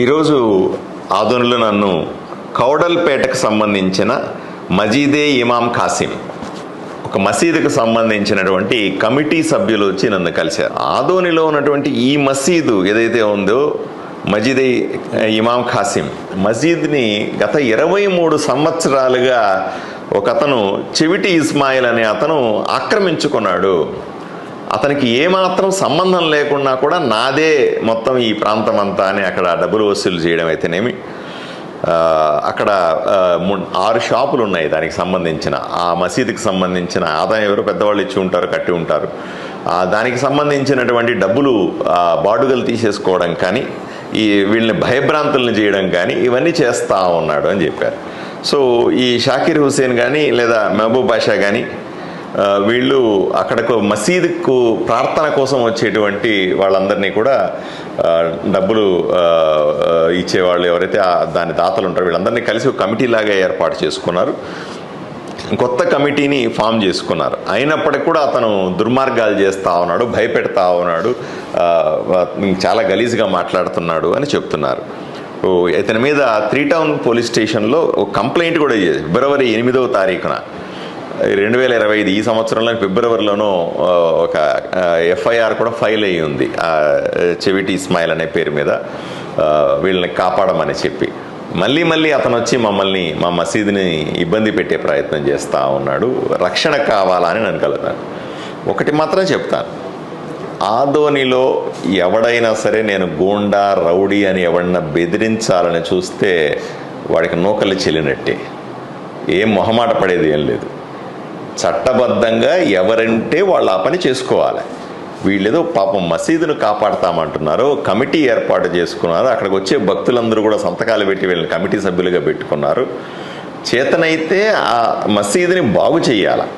ఈరోజు ఆదోనిలో నన్ను కౌడల్పేటకు సంబంధించిన మజీదే ఇమాం ఖాసిం ఒక మసీదుకు సంబంధించినటువంటి కమిటీ సభ్యులు వచ్చి నన్ను కలిశారు. ఆదోనిలో ఉన్నటువంటి ఈ మసీదు ఏదైతే ఉందో మజీదే ఇమాం ఖాసిం మసీద్ని గత 23 సంవత్సరాలుగా ఒక అతను చెవిటి ఇస్మాయిల్ అనే అతను ఆక్రమించుకున్నాడు. అతనికి ఏమాత్రం సంబంధం లేకుండా కూడా నాదే మొత్తం ఈ ప్రాంతం అంతా అని అక్కడ డబ్బులు వసూలు చేయడం అయితేనేమి, అక్కడ 6 షాపులు ఉన్నాయి దానికి సంబంధించిన, ఆ మసీదుకి సంబంధించిన ఆదాయం ఎవరు పెద్దవాళ్ళు ఇచ్చి ఉంటారు, కట్టి ఉంటారు. దానికి సంబంధించినటువంటి డబ్బులు బాడుగలు తీసేసుకోవడం కానీ, ఈ వీళ్ళని భయభ్రాంతులను చేయడం కానీ ఇవన్నీ చేస్తూ ఉన్నాడు అని చెప్పారు. సో ఈ షాకీర్ హుసేన్ కానీ లేదా మహబూబ్ బాషా కానీ వీళ్ళు అక్కడకు మసీదుకు ప్రార్థన కోసం వచ్చేటువంటి వాళ్ళందరినీ కూడా డబ్బులు ఇచ్చేవాళ్ళు ఎవరైతే దాని దాతలు ఉంటారో వీళ్ళందరినీ కలిసి ఒక కమిటీ లాగా ఏర్పాటు చేసుకున్నారు. కొత్త కమిటీని ఫామ్ చేసుకున్నారు. అయినప్పటికీ కూడా అతను దుర్మార్గాలు చేస్తూ ఉన్నాడు, భయపెడతా ఉన్నాడు, చాలా గలీజ్గా మాట్లాడుతున్నాడు అని చెప్తున్నారు. ఇతని మీద 3 టౌన్ పోలీస్ స్టేషన్లో ఒక కంప్లైంట్ కూడా చేసి ఫిబ్రవరి 8వ తారీఖున 2025 ఈ సంవత్సరంలో ఫిబ్రవరిలోనూ ఒక ఎఫ్ఐఆర్ కూడా ఫైల్ అయ్యి ఉంది చెవిటి ఇస్మాయిల్ అనే పేరు మీద, వీళ్ళని కాపాడమని చెప్పి. మళ్ళీ అతను వచ్చి మమ్మల్ని మా మసీదుని ఇబ్బంది పెట్టే ప్రయత్నం చేస్తూ ఉన్నాడు. రక్షణ కావాలని నన్ను కలుగుతాను. ఒకటి మాత్రం చెప్తాను, ఆదోనిలో ఎవడైనా సరే నేను గూండా రౌడీ అని ఎవడన్నా బెదిరించాలని చూస్తే వాడికి నూకలు చెల్లినట్టే, ఏం మొహమాట పడేది ఏం లేదు. చట్టబద్ధంగా ఎవరంటే వాళ్ళు ఆ పని చేసుకోవాలి. వీళ్ళేదో పాపం మసీదును కాపాడుతామంటున్నారు, కమిటీ ఏర్పాటు చేసుకున్నారు, అక్కడికి వచ్చే భక్తులందరూ కూడా సంతకాలు పెట్టి వీళ్ళని కమిటీ సభ్యులుగా పెట్టుకున్నారు. చేతనైతే ఆ మసీదుని బాగు చేయాలి,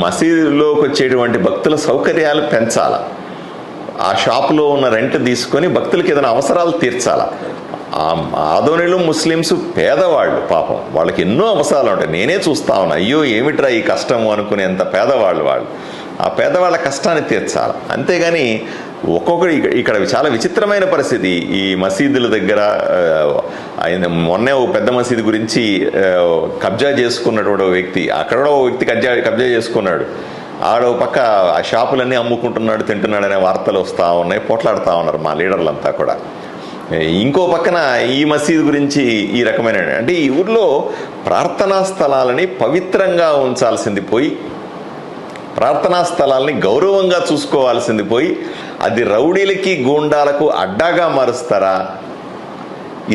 మసీదులోకి వచ్చేటువంటి భక్తుల సౌకర్యాలు పెంచాలి, ఆ షాపులో ఉన్న రెంట్ తీసుకొని భక్తులకి ఏదైనా అవసరాలు తీర్చాలా. ఆదోనిలో ముస్లిమ్స్ పేదవాళ్ళు, పాపం వాళ్ళకి ఎన్నో అవసరాలు ఉంటాయి. నేనే చూస్తా ఉన్నా, అయ్యో ఏమిట్రా ఈ కష్టము అనుకునేంత పేదవాళ్ళు వాళ్ళు. ఆ పేదవాళ్ళ కష్టాన్ని తీర్చాలి. అంతేగాని ఒక్కొక్కరు ఇక్కడ చాలా విచిత్రమైన పరిస్థితి. ఈ మసీదుల దగ్గర మొన్నే ఓ పెద్ద మసీదు గురించి కబ్జా చేసుకున్నటువంటి వ్యక్తి, అక్కడ ఓ వ్యక్తి కబ్జా చేసుకున్నాడు. ఆడో పక్క ఆ షాపులన్నీ అమ్ముకుంటున్నాడు, తింటున్నాడు అనే వార్తలు వస్తూ ఉన్నాయి, పోట్లాడుతూ ఉన్నారు మా లీడర్లంతా కూడా. ఇంకో పక్కన ఈ మసీదు గురించి ఈ రకమైన, అంటే ఈ ఊర్లో ప్రార్థనా స్థలాలని పవిత్రంగా ఉంచాల్సింది పోయి, ప్రార్థనా స్థలాలని గౌరవంగా చూసుకోవాల్సింది పోయి, అది రౌడీలకి గూండాలకు అడ్డాగా మారుస్తారా?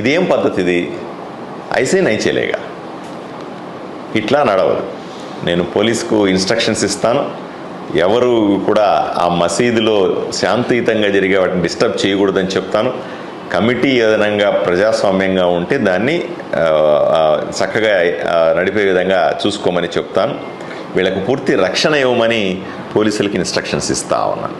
ఇదేం పద్ధతిది? ఐసే నైచేలేగా, ఇట్లా నడవదు. నేను పోలీసుకు ఇన్స్ట్రక్షన్స్ ఇస్తాను, ఎవరు కూడా ఆ మసీదులో శాంతియుతంగా జరిగే వాటిని డిస్టర్బ్ చేయకూడదని చెప్తాను. కమిటీ ఏదైనా ప్రజాస్వామ్యంగా ఉంటే దాన్ని చక్కగా నడిపే విధంగా చూసుకోమని చెప్తాను. వీళ్ళకు పూర్తి రక్షణ ఇవ్వమని పోలీసులకి ఇన్స్ట్రక్షన్స్ ఇస్తా ఉన్నాను.